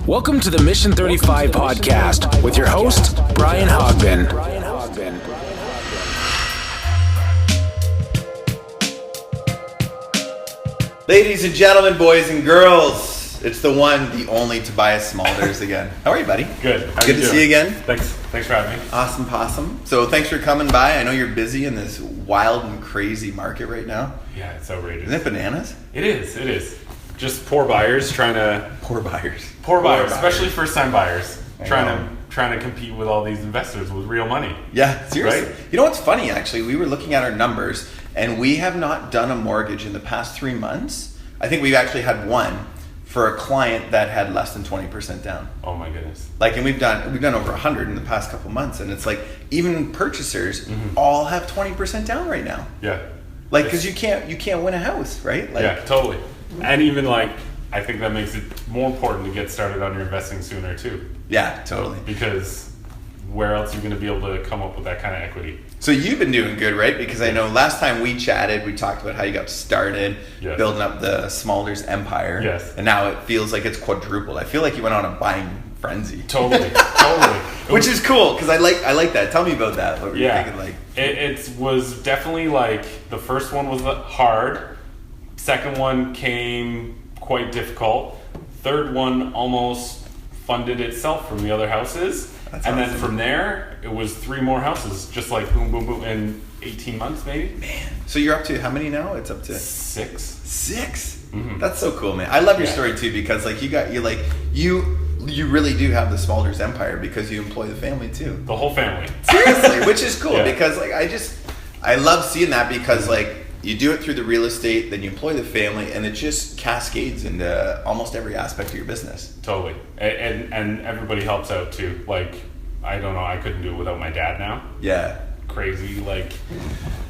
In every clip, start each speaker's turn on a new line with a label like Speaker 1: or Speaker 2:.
Speaker 1: Welcome to the Mi35 podcast with your host, Brian Hogben.
Speaker 2: Ladies and gentlemen, boys and girls, it's the one, the only Tobias Smuders again. How are you, buddy?
Speaker 3: Good.
Speaker 2: Good to see you again.
Speaker 3: Thanks for having me.
Speaker 2: Awesome possum. So thanks for coming by. I know you're busy in this wild and crazy market right now.
Speaker 3: Yeah, it's outrageous.
Speaker 2: Isn't it bananas?
Speaker 3: It is. Just poor buyers trying to...
Speaker 2: Poor buyers,
Speaker 3: especially first-time buyers, trying to compete with all these investors with real money.
Speaker 2: Yeah, seriously.
Speaker 3: Right?
Speaker 2: You know what's funny, actually? We were looking at our numbers, and we have not done a mortgage in the past 3 months. I think we've actually had one for a client that had less than 20% down.
Speaker 3: Oh my goodness.
Speaker 2: And we've done over 100 in the past couple months, and it's like even purchasers all have 20% down right now.
Speaker 3: Yeah.
Speaker 2: Because you can't win a house, right?
Speaker 3: Yeah, totally. And even I think that makes it more important to get started on your investing sooner too.
Speaker 2: Yeah, totally.
Speaker 3: Because where else are you going to be able to come up with that kind of equity?
Speaker 2: So you've been doing good, right? Because I know last time we chatted, we talked about how you got started building up the Smuders empire.
Speaker 3: Yes.
Speaker 2: And now it feels like it's quadrupled. I feel like you went on a buying frenzy.
Speaker 3: Totally.
Speaker 2: Which is cool, because I like that. Tell me about that. What were you thinking like?
Speaker 3: It was definitely the first one was hard. Second one came quite difficult. Third one almost funded itself from the other houses.
Speaker 2: That's
Speaker 3: and
Speaker 2: awesome.
Speaker 3: Then from there, it was 3 more houses, just boom, boom, boom, in 18 months maybe.
Speaker 2: Man. So you're up to how many now? It's up to
Speaker 3: 6.
Speaker 2: 6?
Speaker 3: Mm-hmm.
Speaker 2: That's so cool, man. I love your story too, because you really do have the Smuders empire because you employ the family too.
Speaker 3: The whole family.
Speaker 2: Seriously, which is cool because I love seeing that because you do it through the real estate, then you employ the family, and it just cascades into almost every aspect of your business.
Speaker 3: Totally. And everybody helps out too. I don't know, I couldn't do it without my dad now.
Speaker 2: Yeah.
Speaker 3: Crazy,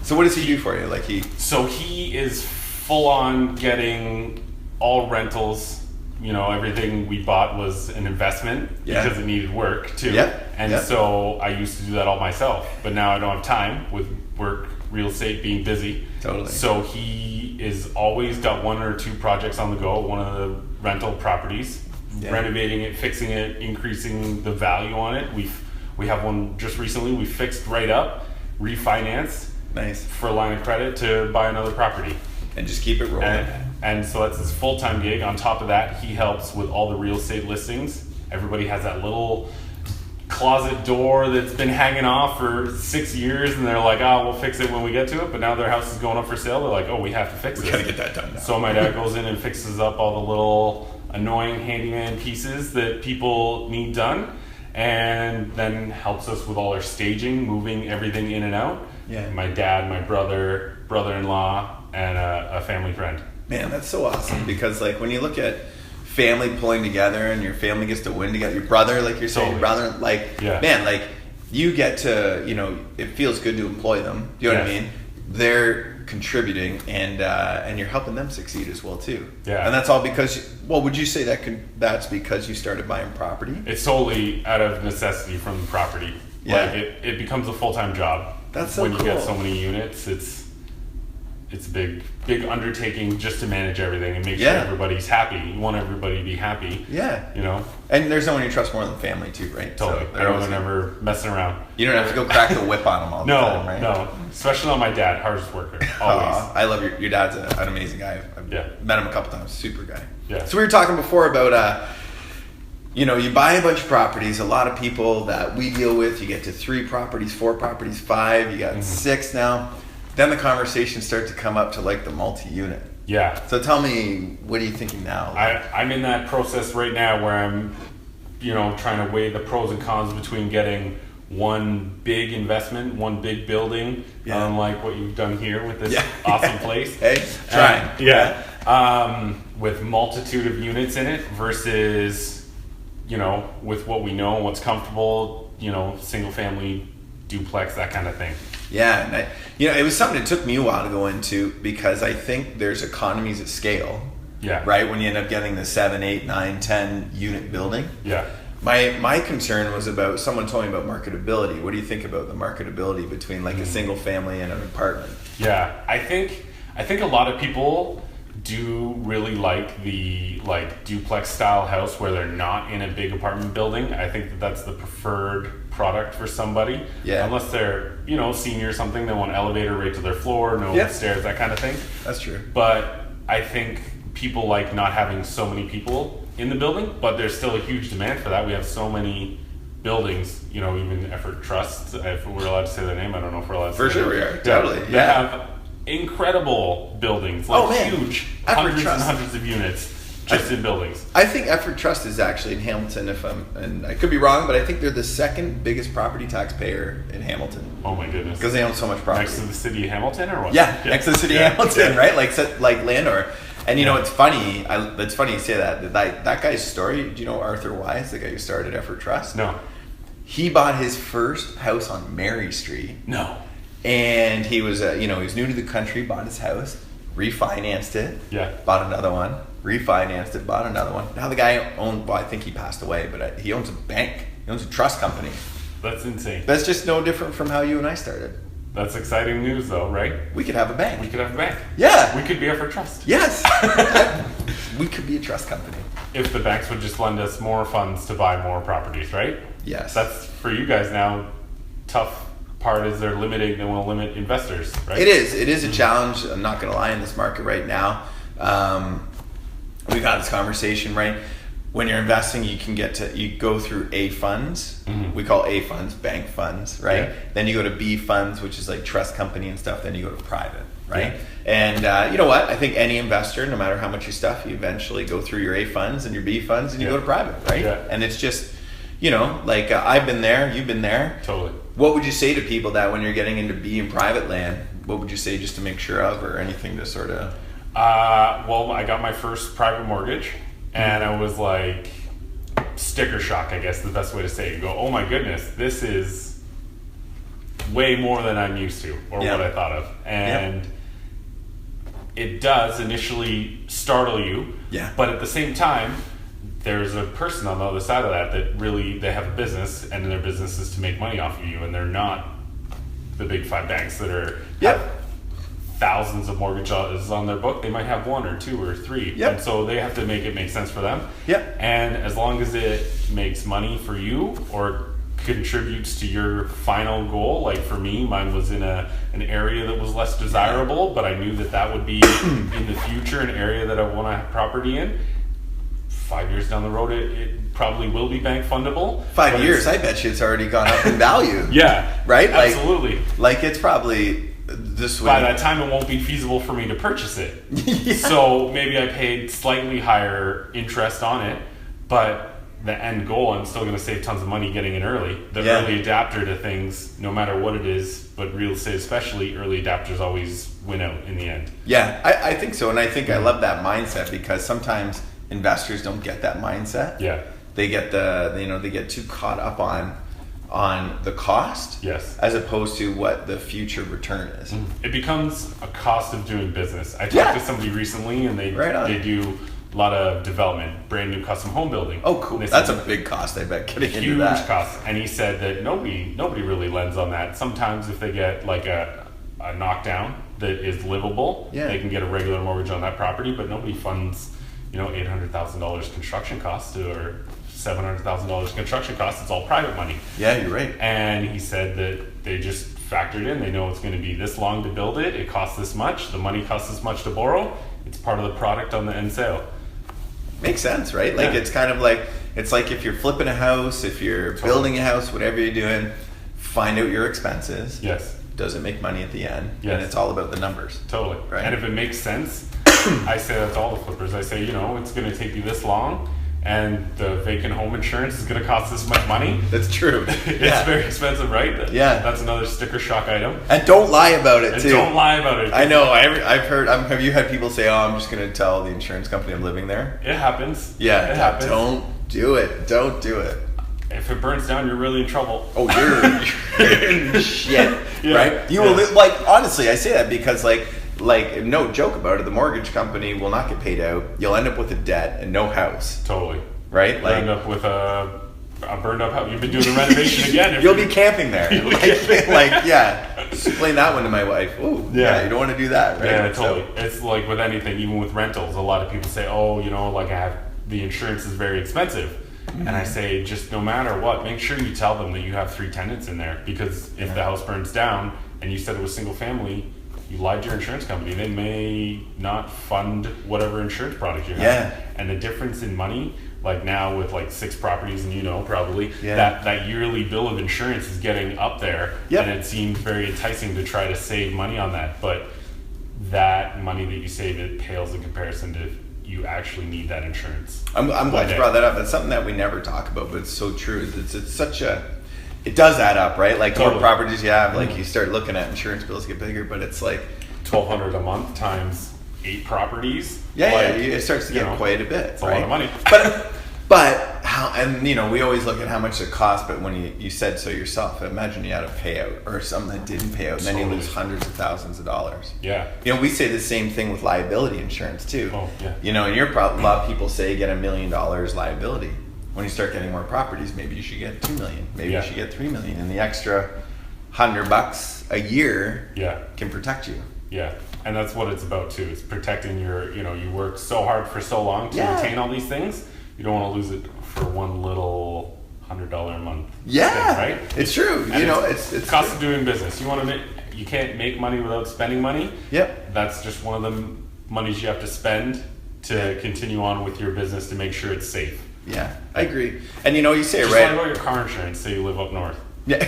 Speaker 2: So what does he do for you?
Speaker 3: So he is full on getting all rentals. Everything we bought was an investment because it needed work too. So I used to do that all myself, but now I don't have time with work, real estate, being busy.
Speaker 2: Totally.
Speaker 3: So he is always got 1 or 2 projects on the go, one of the rental properties, renovating it, fixing it, increasing the value on it. We have one just recently we fixed right up, refinanced for a line of credit to buy another property.
Speaker 2: And just keep it rolling.
Speaker 3: And so that's his full-time gig. On top of that, he helps with all the real estate listings. Everybody has that little closet door that's been hanging off for 6 years, and they're like, we'll fix it when we get to it. But now their house is going up for sale. They're like, we have to fix it.
Speaker 2: We gotta get that done now.
Speaker 3: So my dad goes in and fixes up all the little annoying handyman pieces that people need done, and then helps us with all our staging, moving everything in and out.
Speaker 2: Yeah.
Speaker 3: My dad, my brother-in-law, and a family friend.
Speaker 2: Man, that's so awesome because when you look at family pulling together and your family gets to win together, your brother, like you're saying, your brother, man, you get to, it feels good to employ them. Do you know what I mean? They're contributing and you're helping them succeed as well too.
Speaker 3: Yeah.
Speaker 2: And that's all because, would you say that's because you started buying property?
Speaker 3: It's totally out of necessity from the property.
Speaker 2: Yeah.
Speaker 3: It becomes a full-time job.
Speaker 2: That's so
Speaker 3: when
Speaker 2: cool.
Speaker 3: You get so many units, it's a big undertaking just to manage everything and make sure everybody's happy. You want everybody to be happy.
Speaker 2: Yeah. And there's no one you trust more than family too, right?
Speaker 3: Totally.
Speaker 2: So
Speaker 3: they're never messing around.
Speaker 2: You don't have to go crack the whip on them all the time, right?
Speaker 3: No. Especially not my dad, hardest worker. Always.
Speaker 2: I love your dad's an amazing guy. I've met him a couple times. Super guy.
Speaker 3: Yeah.
Speaker 2: So we were talking before about you buy a bunch of properties. A lot of people that we deal with, you get to 3 properties, 4 properties, 5. You got 6 now. Then the conversations start to come up to the multi-unit.
Speaker 3: Yeah.
Speaker 2: So tell me, what are you thinking now?
Speaker 3: I'm in that process right now where I'm, trying to weigh the pros and cons between getting one big investment, one big building, unlike what you've done here with this awesome place.
Speaker 2: Hey, trying.
Speaker 3: With multitude of units in it versus, with what we know, what's comfortable, single family, duplex, that kind of thing.
Speaker 2: Yeah, and it was something that took me a while to go into because I think there's economies of scale.
Speaker 3: Yeah.
Speaker 2: Right? When you end up getting the 7, 8, 9, 10 unit building.
Speaker 3: Yeah.
Speaker 2: My concern was about, someone told me about marketability. What do you think about the marketability between a single family and an apartment?
Speaker 3: Yeah, I think a lot of people do really like the duplex style house where they're not in a big apartment building. I think that that's the preferred product for somebody.
Speaker 2: Yeah.
Speaker 3: Unless they're, senior or something, they want elevator right to their floor, no stairs, that kind of thing.
Speaker 2: That's true.
Speaker 3: But I think people like not having so many people in the building, but there's still a huge demand for that. We have so many buildings, even Effort Trust, if we're allowed to say their name, I don't know if we're allowed to
Speaker 2: For
Speaker 3: say
Speaker 2: sure
Speaker 3: their
Speaker 2: we
Speaker 3: name.
Speaker 2: are, totally.
Speaker 3: They have incredible buildings, huge, hundreds and hundreds of units just in buildings.
Speaker 2: I think Effort Trust is actually in Hamilton, and I could be wrong, but I think they're the second biggest property taxpayer in Hamilton.
Speaker 3: Oh my goodness.
Speaker 2: Because they own so much property.
Speaker 3: Next to the city of Hamilton or what?
Speaker 2: Yeah, next to the city of Hamilton, right? Like landowner. And it's funny, it's funny you say that. That guy's story, do you know Arthur Wise, the guy who started Effort Trust?
Speaker 3: No.
Speaker 2: He bought his first house on Mary Street.
Speaker 3: No.
Speaker 2: And he was, he was new to the country, bought his house, refinanced it, bought another one, refinanced it, bought another one. Now the guy I think he passed away, but he owns a bank. He owns a trust company.
Speaker 3: That's insane.
Speaker 2: That's just no different from how you and I started.
Speaker 3: That's exciting news though, right?
Speaker 2: We could have a bank.
Speaker 3: We could have a bank.
Speaker 2: Yeah.
Speaker 3: We could be Effort Trust.
Speaker 2: Yes. We could be a trust company.
Speaker 3: If the banks would just lend us more funds to buy more properties, right?
Speaker 2: Yes.
Speaker 3: That's for you guys now. Tough part is they want to limit investors, right?
Speaker 2: It is a challenge. I'm not going to lie, in this market right now. We've had this conversation, right? When you're investing, you go through A funds. Mm-hmm. We call A funds bank funds, right? Yeah. Then you go to B funds, which is like trust company and stuff. Then you go to private, right? Yeah. And you know what? I think any investor, no matter how much you stuff, you eventually go through your A funds and your B funds and you go to private, right? Yeah. And it's just, I've been there, you've been there.
Speaker 3: Totally.
Speaker 2: What would you say to people that when you're getting into B and private land, what would you say just to make sure of, or anything to sort of?
Speaker 3: Well, I got my first private mortgage, and I was like, sticker shock, I guess is the best way to say it. You go, oh my goodness, this is way more than I'm used to, or what I thought of. And it does initially startle you, but at the same time, there's a person on the other side of that really, they have a business, and their business is to make money off of you, and they're not the big five banks that are have thousands of mortgages on their book. They might have one or two or three, and so they have to make it make sense for them. And as long as it makes money for you or contributes to your final goal, like for me, mine was in an area that was less desirable, but I knew that would be in the future an area that I want to have property in. 5 years down the road, it probably will be bank fundable.
Speaker 2: 5 years, I bet you it's already gone up in value. Right?
Speaker 3: Absolutely.
Speaker 2: Like it's probably this way.
Speaker 3: By that time, it won't be feasible for me to purchase it. So maybe I paid slightly higher interest on it, but the end goal, I'm still going to save tons of money getting in early. The early adapter to things, no matter what it is, but real estate especially, early adapters always win out in the end.
Speaker 2: Yeah, I think so. And I think I love that mindset, because sometimes investors don't get that mindset. They get they get too caught up on the cost, as opposed to what the future return is.
Speaker 3: It becomes a cost of doing business. I talked to somebody recently, and they do a lot of development, brand new custom home building.
Speaker 2: Oh, cool. That's a big cost, I bet, getting into that.
Speaker 3: Huge cost. And he said that nobody really lends on that. Sometimes if they get like a knockdown that is livable, they can get a regular mortgage on that property, but nobody funds $800,000 construction costs or $700,000 construction costs. It's all private money.
Speaker 2: Yeah, you're right.
Speaker 3: And he said that they just factored in. They know it's going to be this long to build it. It costs this much. The money costs this much to borrow. It's part of the product on the end sale.
Speaker 2: Makes sense, right? Like it's kind of like, it's like if you're flipping a house, if you're building a house, whatever you're doing, find out your expenses. Does it make money at the end? And it's all about the numbers.
Speaker 3: Totally.
Speaker 2: Right.
Speaker 3: And if it makes sense, I say that to all the flippers. I say, it's going to take you this long, and the vacant home insurance is going to cost this much money.
Speaker 2: That's true.
Speaker 3: It's very expensive, right? That's another sticker shock item.
Speaker 2: And don't lie about it, too.
Speaker 3: Don't lie about it.
Speaker 2: I know. I've heard. Have you had people say, "Oh, I'm just going to tell the insurance company I'm living there"?
Speaker 3: It happens.
Speaker 2: It happens. Don't do it. Don't do it.
Speaker 3: If it burns down, you're really in trouble.
Speaker 2: Oh, you're in shit, right? You will honestly, I say that because like no joke about it, the mortgage company will not get paid out. You'll end up with a debt and no house.
Speaker 3: Totally.
Speaker 2: Right?
Speaker 3: You'll end up with a a burned up house. You've been doing the renovation again.
Speaker 2: You'll be camping there. Explain that one to my wife. Ooh, yeah, you don't want to do that, right?
Speaker 3: Yeah, totally. So, it's like with anything, even with rentals, a lot of people say, oh, like the insurance is very expensive. And I say, just no matter what, make sure you tell them that you have 3 tenants in there, because if the house burns down and you said it was single family, you lied to your insurance company. They may not fund whatever insurance product you have.
Speaker 2: Yeah.
Speaker 3: And the difference in money, like now with like 6 properties, and probably that yearly bill of insurance is getting up there.
Speaker 2: Yep.
Speaker 3: And it seems very enticing to try to save money on that. But that money that you save, it pales in comparison to you actually need that insurance.
Speaker 2: I'm glad you brought that up. That's something that we never talk about, but it's so true. It's such a, it does add up, right? Like more properties you have, like you start looking at insurance bills get bigger, but it's like
Speaker 3: $1,200 a month times 8 properties.
Speaker 2: It starts to get quite a bit.
Speaker 3: It's a lot of money.
Speaker 2: But how, and we always look at how much it costs, but when you said so yourself, imagine you had a payout or something that didn't pay out, and then you lose hundreds of thousands of dollars.
Speaker 3: Yeah.
Speaker 2: We say the same thing with liability insurance too.
Speaker 3: Oh, yeah.
Speaker 2: And a lot of people say get $1 million liability. When you start getting more properties, maybe you should get $2 million. Maybe you should get $3 million, and the extra $100 a year can protect you.
Speaker 3: Yeah. And that's what it's about too. It's protecting your, you work so hard for so long to attain all these things. You don't want to lose it for one little $100 a month thing, right?
Speaker 2: It's true.
Speaker 3: And it's cost of doing business. You can't make money without spending money.
Speaker 2: Yep.
Speaker 3: That's just one of the monies you have to spend to continue on with your business to make sure it's safe.
Speaker 2: Yeah, I agree. And you say
Speaker 3: just
Speaker 2: right.
Speaker 3: Just about your car insurance, say you live up north.
Speaker 2: Yeah.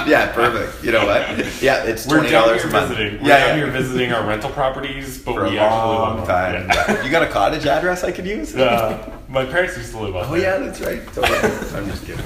Speaker 2: Yeah, perfect. You know what? Yeah, it's $20 a month.
Speaker 3: We're down here visiting our rental properties, but we actually live on
Speaker 2: time. Yeah. You got a cottage address I could use?
Speaker 3: My parents used to live up there.
Speaker 2: Oh yeah, that's right. Totally. I'm just kidding.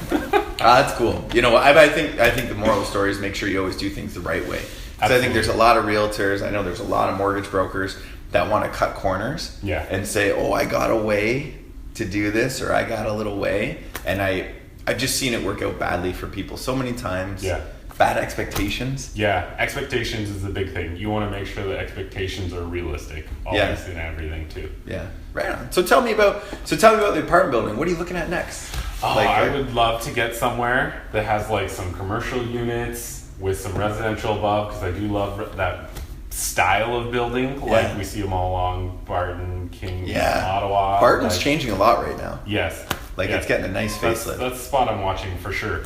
Speaker 2: That's cool. I think the moral of the story is make sure you always do things the right way. Because I think there's a lot of realtors. I know there's a lot of mortgage brokers that want to cut corners.
Speaker 3: Yeah.
Speaker 2: And say, oh, I got a way to do this, or I got a little way, and I've just seen it work out badly for people so many times.
Speaker 3: Yeah.
Speaker 2: Bad expectations.
Speaker 3: Yeah, expectations is the big thing. You want to make sure that expectations are realistic, always in everything too.
Speaker 2: Yeah, right on. So tell me about the apartment building. What are you looking at next?
Speaker 3: I would love to get somewhere that has like some commercial units with some residential above, because I do love that style of building. Like we see them all along Barton, King, Ottawa.
Speaker 2: Barton's changing a lot right now.
Speaker 3: Yes.
Speaker 2: It's getting a nice facelift.
Speaker 3: That's the spot I'm watching for sure.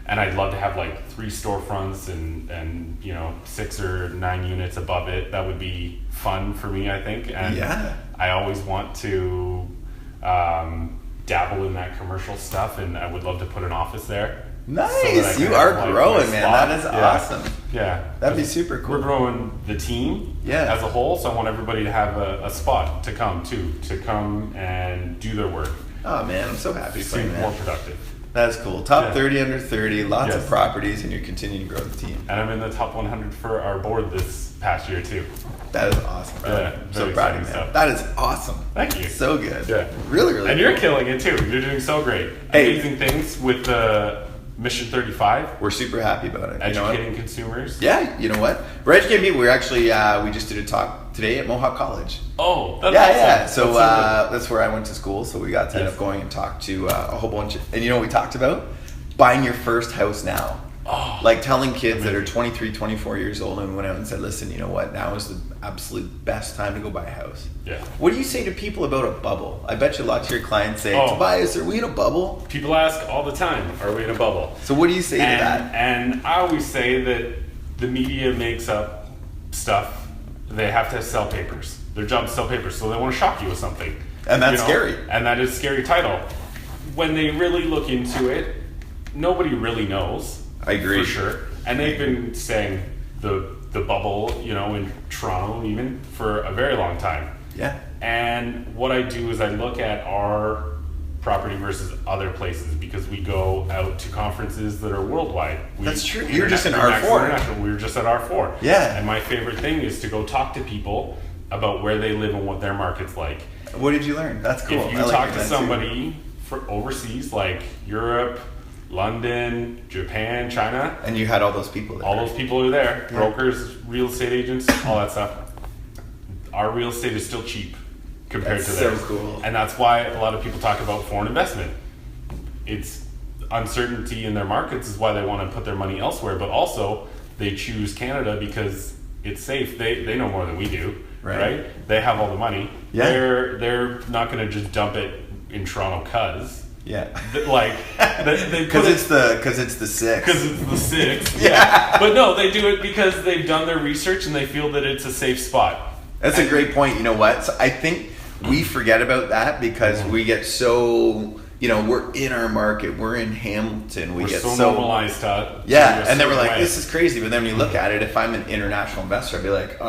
Speaker 3: And I'd love to have 3 storefronts and 6 or 9 units above it. That would be fun for me, I think. And I always want to dabble in that commercial stuff, and I would love to put an office there.
Speaker 2: Nice, you are growing, man. That is awesome.
Speaker 3: Yeah,
Speaker 2: that'd be super cool.
Speaker 3: We're growing the team as a whole, so I want everybody to have a spot to come and do their work.
Speaker 2: Oh man, I'm so happy for you, man.
Speaker 3: More productive.
Speaker 2: That's cool. Top 30 under 30, lots of properties, and you're continuing to grow the team.
Speaker 3: And I'm in the top 100 for our board this past year too.
Speaker 2: That is awesome, bro.
Speaker 3: Yeah,
Speaker 2: I'm so proud of you, man.
Speaker 3: Stuff.
Speaker 2: That is awesome.
Speaker 3: Thank you.
Speaker 2: So good.
Speaker 3: Yeah.
Speaker 2: Really, really
Speaker 3: And
Speaker 2: cool.
Speaker 3: You're killing it too. You're doing so great. Amazing things with the Mission 35.
Speaker 2: We're super happy about it.
Speaker 3: Educating consumers.
Speaker 2: Yeah, you know what? We're educating people. We're actually, we just did a talk today at Mohawk College.
Speaker 3: Oh, that's awesome.
Speaker 2: Yeah. So that's where I went to school. So we got to end up going and talk to a whole bunch of, and we talked about buying your first house now.
Speaker 3: Oh,
Speaker 2: telling kids that are 23, 24 years old, and we went out and said, listen, you know what? Now is the absolute best time to go buy a house.
Speaker 3: Yeah.
Speaker 2: What do you say to people about a bubble? I bet you lots of your clients say, Tobias, are we in a bubble?
Speaker 3: People ask all the time, are we in a bubble?
Speaker 2: So what do you say to that?
Speaker 3: And I always say that the media makes up stuff. They have to sell papers. Their job is to sell papers, so they want to shock you with something.
Speaker 2: And that's scary.
Speaker 3: And that is a scary title. When they really look into it, nobody really knows.
Speaker 2: I agree.
Speaker 3: For sure. And they've been saying the bubble, in Toronto even, for a very long time.
Speaker 2: Yeah.
Speaker 3: And what I do is I look at our property versus other places, because we go out to conferences that are worldwide.
Speaker 2: That's true. You're just in R4.
Speaker 3: We were just at R4.
Speaker 2: Yeah.
Speaker 3: And my favorite thing is to go talk to people about where they live and what their market's like.
Speaker 2: What did you learn? That's cool.
Speaker 3: If you talk to somebody for overseas, like Europe, London, Japan, China.
Speaker 2: And you had all those people there.
Speaker 3: All those people are there. Yeah. Brokers, real estate agents, all that stuff. Our real estate is still cheap compared to theirs.
Speaker 2: So cool.
Speaker 3: And that's why a lot of people talk about foreign investment. it's uncertainty in their markets is why they want to put their money elsewhere, but also they choose Canada because it's safe. They know more than we do, right? They have all the money.
Speaker 2: Yeah.
Speaker 3: They're not going to just dump it in Toronto because
Speaker 2: because it's the six.
Speaker 3: Because it's the six. Yeah. But no, they do it because they've done their research and they feel that it's a safe spot.
Speaker 2: That's a great point. You know what? So I think we forget about that because we get so, we're in our market. We're in Hamilton.
Speaker 3: We're so normalized to
Speaker 2: and then we're like, this is crazy. But then when you look at it, if I'm an international investor, I'd be like,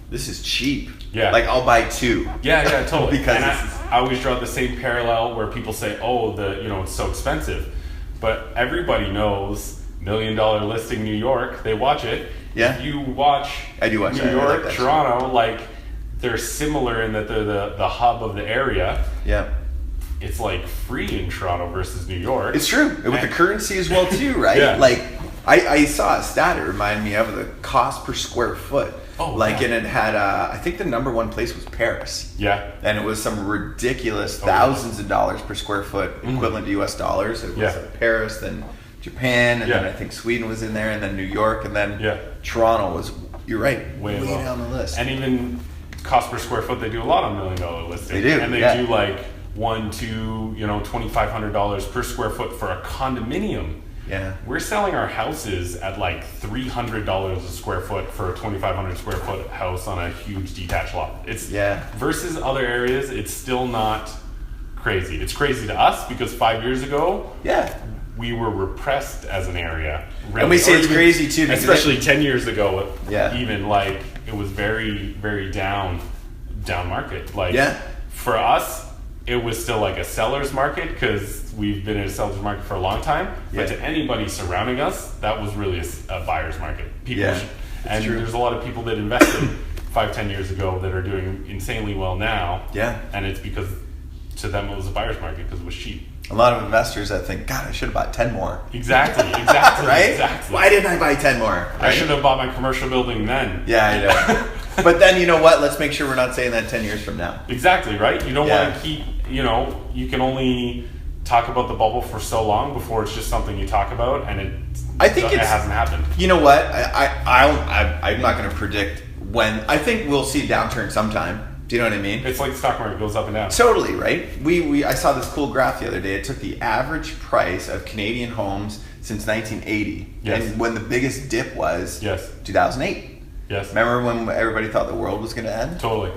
Speaker 2: this is cheap.
Speaker 3: Yeah.
Speaker 2: Like, I'll buy two.
Speaker 3: Yeah, totally.
Speaker 2: Because
Speaker 3: and I always draw the same parallel where people say, it's so expensive. But everybody knows $1 Million Listing New York. They watch it.
Speaker 2: Yeah.
Speaker 3: If you watch
Speaker 2: New
Speaker 3: York, Toronto, they're similar in that they're the hub of the area.
Speaker 2: Yeah.
Speaker 3: It's free in Toronto versus New York.
Speaker 2: It's true. With the currency as well too, right?
Speaker 3: Yeah.
Speaker 2: I saw a stat, it reminded me of the cost per square foot.
Speaker 3: Oh,
Speaker 2: and it had, I think the number one place was Paris.
Speaker 3: Yeah.
Speaker 2: And it was some ridiculous thousands of dollars per square foot, equivalent to US dollars. It was Paris, then Japan, and then I think Sweden was in there, and then New York, and then Toronto was, you're right, way down the list.
Speaker 3: And even cost per square foot, they do a lot on $1 Million Listings.
Speaker 2: They do.
Speaker 3: And they do $2,500 per square foot for a condominium.
Speaker 2: Yeah.
Speaker 3: We're selling our houses at $300 a square foot for a 2,500 square foot house on a huge detached lot. It's versus other areas, it's still not crazy. It's crazy to us because 5 years ago, we were repressed as an area. Really.
Speaker 2: And we say it's crazy too,
Speaker 3: especially 10 years ago. Even it was very, very down market. For us, it was still a seller's market because we've been in a seller's market for a long time. But to anybody surrounding us, that was really a buyer's market. And there's a lot of people that invested 5-10 years ago that are doing insanely well now.
Speaker 2: Yeah.
Speaker 3: And it's because to them it was a buyer's market because it was cheap.
Speaker 2: A lot of investors that think, God, I should have bought 10 more.
Speaker 3: Exactly.
Speaker 2: Right?
Speaker 3: Exactly.
Speaker 2: Why didn't I buy 10 more? Right?
Speaker 3: I should have bought my commercial building then.
Speaker 2: Yeah, I know. But then, you know what? Let's make sure we're not saying that 10 years from now.
Speaker 3: Exactly, right? You don't want to keep, you can only talk about the bubble for so long before it's just something you talk about and it hasn't happened.
Speaker 2: You know what? I'm not going to predict when. I think we'll see a downturn sometime. Do you know what I mean?
Speaker 3: It's like the stock market goes up and down.
Speaker 2: Totally, right? I saw this cool graph the other day. It took the average price of Canadian homes since 1980.
Speaker 3: Yes.
Speaker 2: And when the biggest dip was 2008.
Speaker 3: Yes.
Speaker 2: Remember when everybody thought the world was going to end?
Speaker 3: Totally.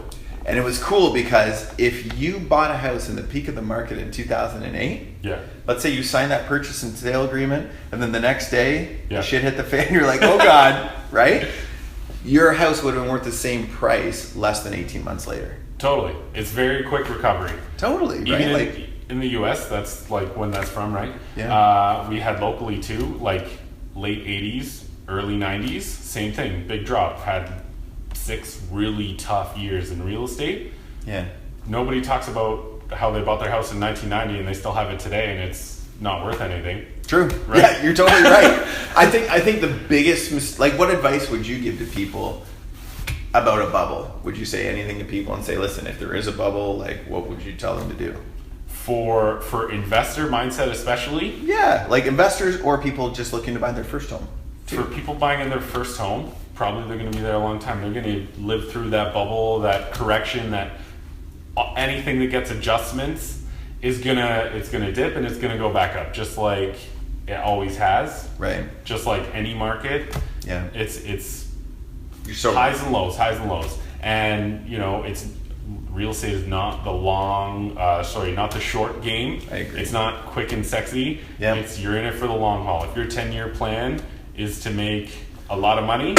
Speaker 2: And it was cool because if you bought a house in the peak of the market in 2008, let's say you signed that purchase and sale agreement, and then the next day, shit hit the fan, you're like, oh God, right? Your house would have been worth the same price less than 18 months later.
Speaker 3: Totally. It's very quick recovery.
Speaker 2: Totally, right?
Speaker 3: Even in the US, that's when that's from, right?
Speaker 2: Yeah.
Speaker 3: We had locally too, late 80s, early 90s, same thing, big drop. Had 6 really tough years in real estate.
Speaker 2: Yeah.
Speaker 3: Nobody talks about how they bought their house in 1990 and they still have it today and it's not worth anything.
Speaker 2: True.
Speaker 3: Right?
Speaker 2: Yeah, you're totally right. I think the biggest what advice would you give to people about a bubble? Would you say anything to people and say, listen, if there is a bubble, what would you tell them to do?
Speaker 3: For investor mindset especially?
Speaker 2: Yeah, investors or people just looking to buy their first home.
Speaker 3: For people buying in their first home, probably they're going to be there a long time. They're going to live through that bubble, that correction, that anything that gets adjustments is it's gonna dip and it's gonna go back up, just like it always has.
Speaker 2: Right.
Speaker 3: Just like any market.
Speaker 2: Yeah.
Speaker 3: It's highs and lows, and it's real estate is not the not the short game.
Speaker 2: I agree.
Speaker 3: It's not quick and sexy.
Speaker 2: Yeah.
Speaker 3: You're in it for the long haul. If your 10-year plan is to make a lot of money,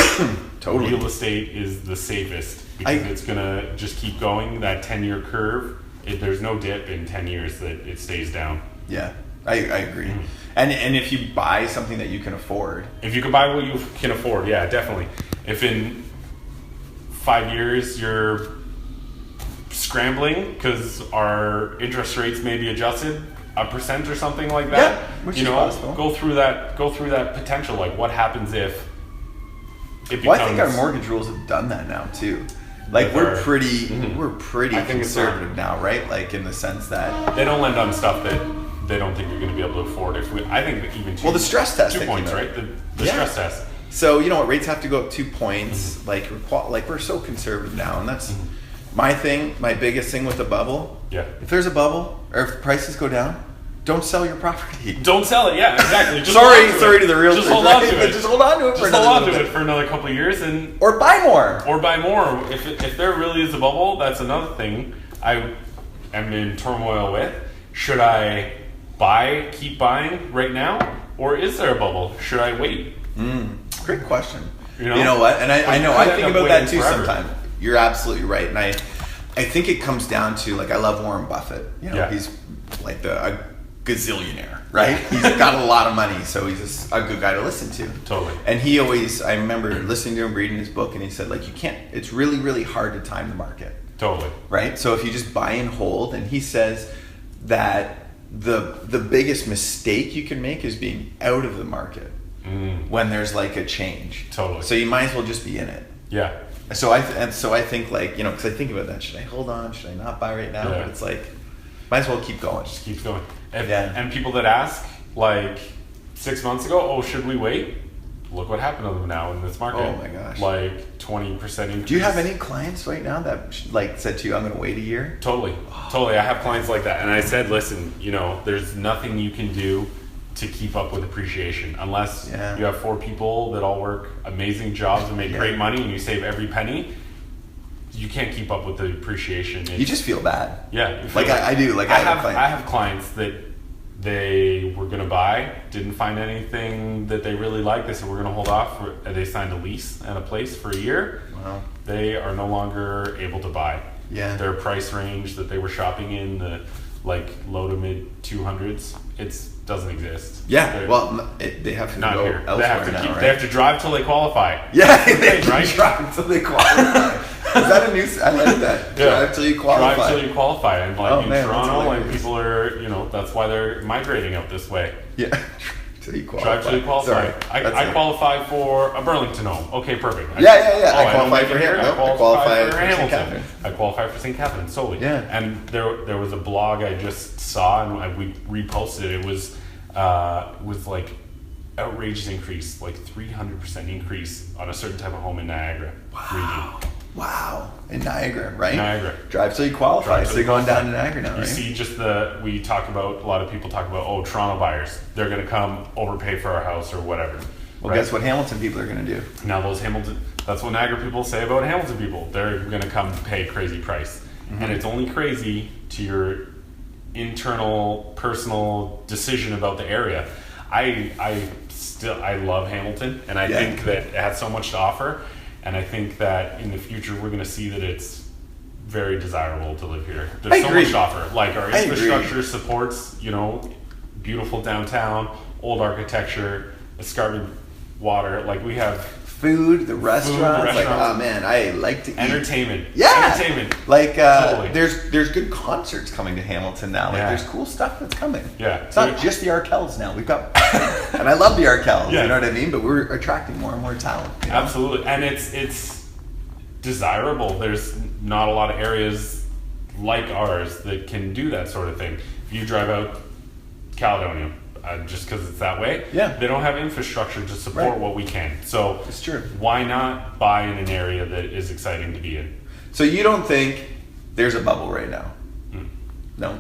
Speaker 2: totally.
Speaker 3: Real estate is the safest because it's gonna just keep going. That 10-year curve, there's no dip in 10 years that it stays down.
Speaker 2: Yeah, I agree. Mm-hmm. And if you buy something that you can afford,
Speaker 3: if you can buy what you can afford, yeah, definitely. If in 5 years you're scrambling because our interest rates may be adjusted 1% or something like that,
Speaker 2: which is possible.
Speaker 3: Go through that potential. What happens if it becomes?
Speaker 2: Well, I think our mortgage rules have done that now too. We're pretty conservative now, right? In the sense that
Speaker 3: they don't lend on stuff that they don't think you're going to be able to afford it. I think that even
Speaker 2: the stress test
Speaker 3: 2 points, right? The stress test.
Speaker 2: So you know what, rates have to go up 2 points. Like we're so conservative now, and that's my thing. My biggest thing with the bubble.
Speaker 3: Yeah.
Speaker 2: If there's a bubble or if prices go down, don't sell your property.
Speaker 3: Don't sell it. Yeah, exactly. Just
Speaker 2: sorry to the realtors.
Speaker 3: Just hold on to it.
Speaker 2: Just hold on to it
Speaker 3: for another couple of years,
Speaker 2: or buy more.
Speaker 3: If there really is a bubble, that's another thing I am in turmoil with. Should I keep buying right now, or is there a bubble? Should I wait?
Speaker 2: Great question.
Speaker 3: You
Speaker 2: know what? And I know I think about that too
Speaker 3: forever.
Speaker 2: sometimes. You're absolutely right, and I think it comes down to, like, I love Warren Buffett. You know, he's like a gazillionaire, right? He's got a lot of money, so he's a good guy to listen to.
Speaker 3: Totally.
Speaker 2: And I remember listening to him, reading his book, and he said, like, it's really, really hard to time the market.
Speaker 3: Totally.
Speaker 2: Right? So if you just buy and hold, and he says that the biggest mistake you can make is being out of the market when there's like a change.
Speaker 3: Totally.
Speaker 2: So you might as well just be in it.
Speaker 3: Yeah.
Speaker 2: So I think, like, you know, because I think about that. Should I hold on? Should I not buy right now?
Speaker 3: Yeah.
Speaker 2: But it's like, might as well keep going.
Speaker 3: Just keeps going. And people that ask, like 6 months ago, oh, should we wait? Look what happened to them now in this market.
Speaker 2: Oh my gosh.
Speaker 3: Like 20% increase.
Speaker 2: Do you have any clients right now that like said to you, I'm going to wait a year?
Speaker 3: Totally. I have clients like that. And I said, listen, you know, there's nothing you can do to keep up with appreciation unless you have 4 people that all work amazing jobs and make great money and you save every penny. You can't keep up with the appreciation.
Speaker 2: You just feel bad.
Speaker 3: Yeah.
Speaker 2: Like I do. Like I
Speaker 3: have clients that they were going to buy, didn't find anything that they really liked. They said, we're going to hold off. They signed a lease and a place for a year.
Speaker 2: Wow.
Speaker 3: They are no longer able to buy.
Speaker 2: Yeah.
Speaker 3: Their price range that they were shopping in, the like low to mid 200s, it doesn't exist.
Speaker 2: Yeah. They have to go
Speaker 3: here.
Speaker 2: elsewhere now, right?
Speaker 3: They have to drive till they qualify.
Speaker 2: Yeah, they have to drive till they qualify. Is that a new? I like that. Drive till you qualify.
Speaker 3: Drive till you qualify, and like in Toronto, like
Speaker 2: hilarious.
Speaker 3: people are, you know, that's why they're migrating up this way.
Speaker 2: Yeah. Till you qualify.
Speaker 3: Drive till you qualify.
Speaker 2: Sorry,
Speaker 3: I qualify for a Burlington home. Okay, perfect.
Speaker 2: Yeah.
Speaker 3: I
Speaker 2: qualify for here.
Speaker 3: I qualify for
Speaker 2: St.
Speaker 3: Hamilton. I qualify for St. Catharines solely.
Speaker 2: Yeah.
Speaker 3: And there was a blog I just saw, and we reposted it. It was like outrageous increase, like 300% increase on a certain type of home in Niagara region.
Speaker 2: Wow. In Niagara, right?
Speaker 3: Niagara.
Speaker 2: Drive till you qualify. So you're going down to Niagara now, right?
Speaker 3: You see a lot of people talk about, oh, Toronto buyers, they're going to come overpay for our house or whatever.
Speaker 2: Well, guess what Hamilton people are going to do?
Speaker 3: Now that's what Niagara people say about Hamilton people. They're going to come pay crazy price. Mm-hmm. And it's only crazy to your internal, personal decision about the area. I love Hamilton, and I think that it has so much to offer. And I think that in the future, we're going to see that it's very desirable to live here. There's so much to offer. Like our infrastructure supports, you know, beautiful downtown, old architecture, escarpment water. Like we have
Speaker 2: food, the restaurants. Like, oh man, I like to eat.
Speaker 3: Entertainment.
Speaker 2: Yeah.
Speaker 3: Entertainment.
Speaker 2: Like
Speaker 3: totally.
Speaker 2: There's good concerts coming to Hamilton now. Like there's cool stuff that's coming.
Speaker 3: Yeah.
Speaker 2: It's not just the Arkells now. We've got, and I love the Arkells.
Speaker 3: Yeah.
Speaker 2: You know what I mean? But we're attracting more and more talent. You know?
Speaker 3: Absolutely, and it's desirable. There's not a lot of areas like ours that can do that sort of thing. If you drive out Caledonia, just because it's that way, they don't have infrastructure to support what we can. So
Speaker 2: it's true.
Speaker 3: Why not buy in an area that is exciting to be in?
Speaker 2: So you don't think there's a bubble right now? No.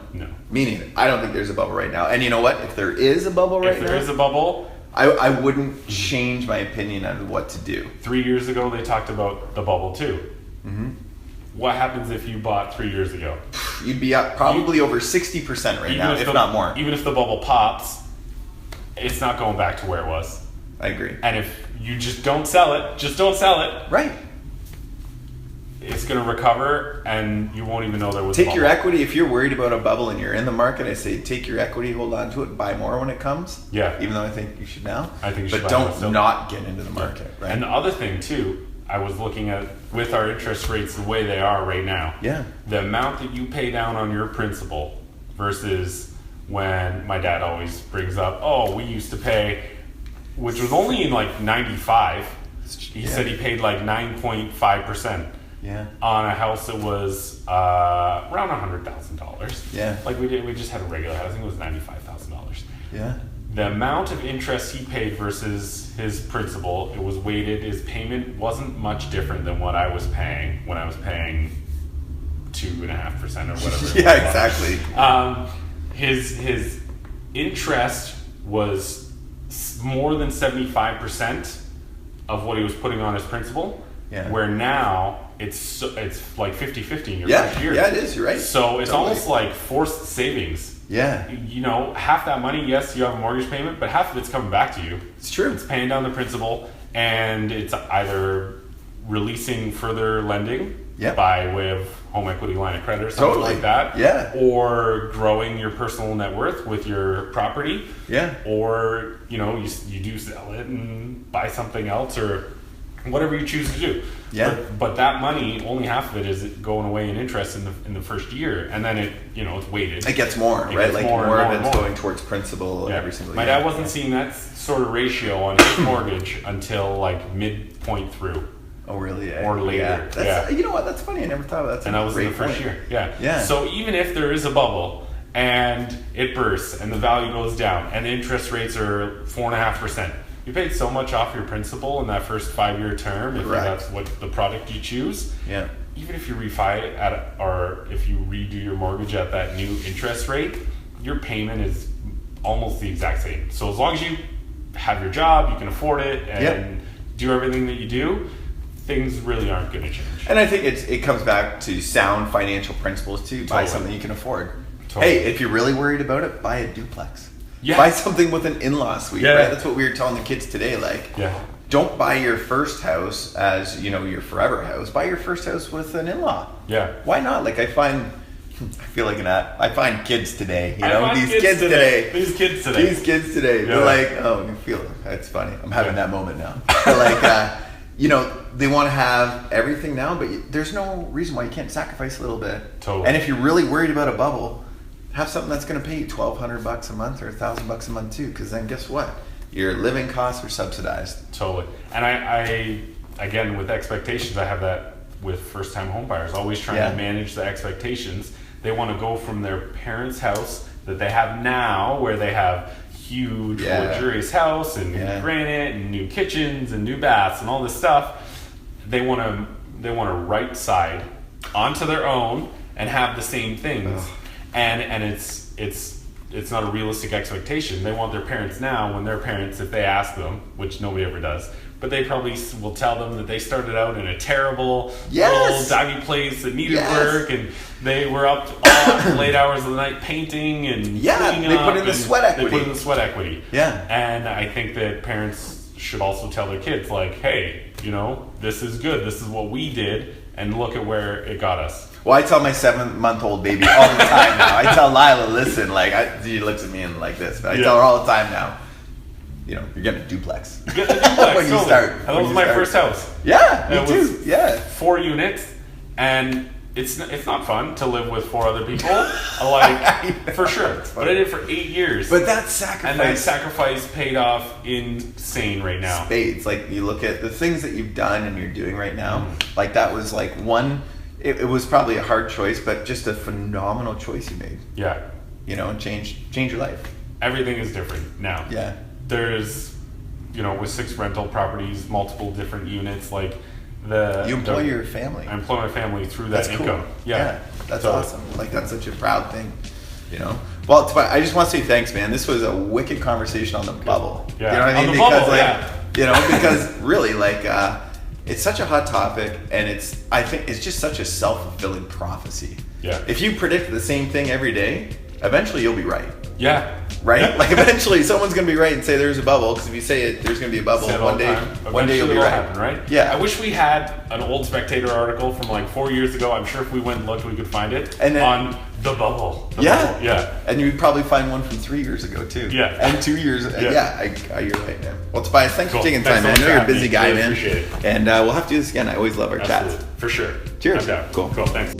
Speaker 2: Me neither. I don't think there's a bubble right now. And you know what? If there is a bubble right now,
Speaker 3: if there is a bubble,
Speaker 2: I wouldn't change my opinion on what to do.
Speaker 3: 3 years ago, they talked about the bubble too.
Speaker 2: Mm-hmm.
Speaker 3: What happens if you bought 3 years ago?
Speaker 2: You'd be up probably over 60% right now, if not more.
Speaker 3: Even if the bubble pops, it's not going back to where it was.
Speaker 2: I agree.
Speaker 3: And if you just don't sell it.
Speaker 2: Right.
Speaker 3: It's going to recover, and you won't even know there was
Speaker 2: Take
Speaker 3: a bubble.
Speaker 2: your equity. If you're worried about a bubble and you're in the market, I say take your equity, hold on to it, buy more when it comes.
Speaker 3: Yeah.
Speaker 2: Even though I think you should now.
Speaker 3: I think you should
Speaker 2: But
Speaker 3: buy
Speaker 2: don't not get into the market. Right.
Speaker 3: And the other thing, too, I was looking at, with our interest rates the way they are right now, the amount that you pay down on your principal versus when my dad always brings up, oh, we used to pay, which was only in like 95. He said he paid like 9.5%. On a house that was around $100,000.
Speaker 2: Yeah.
Speaker 3: Like we just had a regular house. I think it was $95,000.
Speaker 2: Yeah.
Speaker 3: The amount of interest he paid versus his principal, it was weighted. His payment wasn't much different than what I was paying when I was paying 2.5% or whatever.
Speaker 2: Yeah, exactly.
Speaker 3: His interest was more than 75% of what he was putting on his principal.
Speaker 2: Yeah.
Speaker 3: Where now it's like 50-50 in your first year.
Speaker 2: Yeah, it is. You're right.
Speaker 3: So it's almost like forced savings.
Speaker 2: Yeah.
Speaker 3: You know, half that money, yes, you have a mortgage payment, but half of it's coming back to you.
Speaker 2: It's true.
Speaker 3: It's paying down the principal, and it's either releasing further lending by way of home equity line of credit or something like that.
Speaker 2: Yeah.
Speaker 3: Or growing your personal net worth with your property.
Speaker 2: Yeah.
Speaker 3: Or, you know, you do sell it and buy something else or whatever you choose to do.
Speaker 2: Yeah.
Speaker 3: But that money, only half of it is going away in interest in the first year, and then it's weighted.
Speaker 2: It gets more, right? Like more of it's going towards principal every single year.
Speaker 3: My dad wasn't seeing that sort of ratio on his mortgage until like midpoint through.
Speaker 2: Oh, really?
Speaker 3: Or later.
Speaker 2: Yeah. You know what? That's funny. I never thought of that.
Speaker 3: And that was in the first year. Yeah. So even if there is a bubble and it bursts and the value goes down and the interest rates are 4.5%. You paid so much off your principal in that first 5-year term, if that's what the product you choose.
Speaker 2: Yeah.
Speaker 3: Even if you refi or if you redo your mortgage at that new interest rate, your payment is almost the exact same. So as long as you have your job, you can afford it, and do everything that you do, things really aren't going to change.
Speaker 2: And I think it comes back to sound financial principles too. Buy something you can afford. Hey, if you're really worried about it, buy a duplex. Yeah. Buy something with an in-law suite, right? That's what we were telling the kids today. Like, don't buy your first house as, your forever house. Buy your first house with an in-law.
Speaker 3: Yeah.
Speaker 2: Why not? Like, I feel like I find kids today, these kids today. They're like, oh, you feel it. It's funny. I'm having that moment now. They're like, they want to have everything now, but there's no reason why you can't sacrifice a little bit.
Speaker 3: Totally.
Speaker 2: And if you're really worried about a bubble, have something that's going to pay you $1,200 a month or $1,000 a month too, because then guess what? Your living costs are subsidized.
Speaker 3: Totally. And I again, with expectations, I have that with first-time home buyers, always trying to manage the expectations. They want to go from their parents' house that they have now, where they have huge, luxurious house and granite and new kitchens and new baths and all this stuff. They want to right side onto their own and have the same things. And it's not a realistic expectation. They want their parents now, when their parents, if they ask them, which nobody ever does, but they probably will tell them that they started out in a terrible little doggy place that needed work, and they were up all late hours of the night painting and cleaning
Speaker 2: they put in the sweat equity.
Speaker 3: They put in the sweat equity.
Speaker 2: Yeah.
Speaker 3: And I think that parents should also tell their kids, like, hey, this is good. This is what we did, and look at where it got us.
Speaker 2: Well, I tell my 7-month-old baby all the time now. I tell Lila, listen, she looks at me and like this, but I tell her all the time now, you're getting a duplex.
Speaker 3: Get a duplex.
Speaker 2: When you start.
Speaker 3: And that was my first house.
Speaker 2: Yeah, me too. Yeah.
Speaker 3: 4 units, and it's not fun to live with 4 other people. For sure. But I did it for 8 years.
Speaker 2: But that sacrifice.
Speaker 3: And that sacrifice paid off insane right now.
Speaker 2: Spades. Like, you look at the things that you've done and you're doing right now, like that was like one... It was probably a hard choice, but just a phenomenal choice you made.
Speaker 3: Yeah.
Speaker 2: And change your life.
Speaker 3: Everything is different now.
Speaker 2: Yeah.
Speaker 3: There's, with 6 rental properties, multiple different units, like
Speaker 2: you employ your family.
Speaker 3: I employ my family through that income.
Speaker 2: Cool. Yeah. That's awesome. Like, that's such a proud thing, Well, I just want to say thanks, man. This was a wicked conversation on the bubble.
Speaker 3: Yeah.
Speaker 2: You know what I mean?
Speaker 3: Bubble,
Speaker 2: because really, it's such a hot topic, and I think it's just such a self-fulfilling prophecy.
Speaker 3: Yeah.
Speaker 2: If you predict the same thing every day, eventually you'll be right.
Speaker 3: Yeah.
Speaker 2: Right?
Speaker 3: Yeah.
Speaker 2: Like, eventually someone's going to be right and say there's a bubble, because if you say there's going to be a bubble, one day you'll be right.
Speaker 3: Happen, right.
Speaker 2: Yeah.
Speaker 3: I wish we had an old Spectator article from like 4 years ago. I'm sure if we went and looked, we could find it.
Speaker 2: And then,
Speaker 3: on the bubble. Bubble.
Speaker 2: Yeah. And you'd probably find one from 3 years ago too.
Speaker 3: Yeah.
Speaker 2: And 2 years. You're right, man. Well, Tobias, thanks for taking time, man. I know you're a busy guy, man.
Speaker 3: Appreciate it.
Speaker 2: And we'll have to do this again. I always love our chats.
Speaker 3: For sure.
Speaker 2: Cheers.
Speaker 3: Cool. Thanks.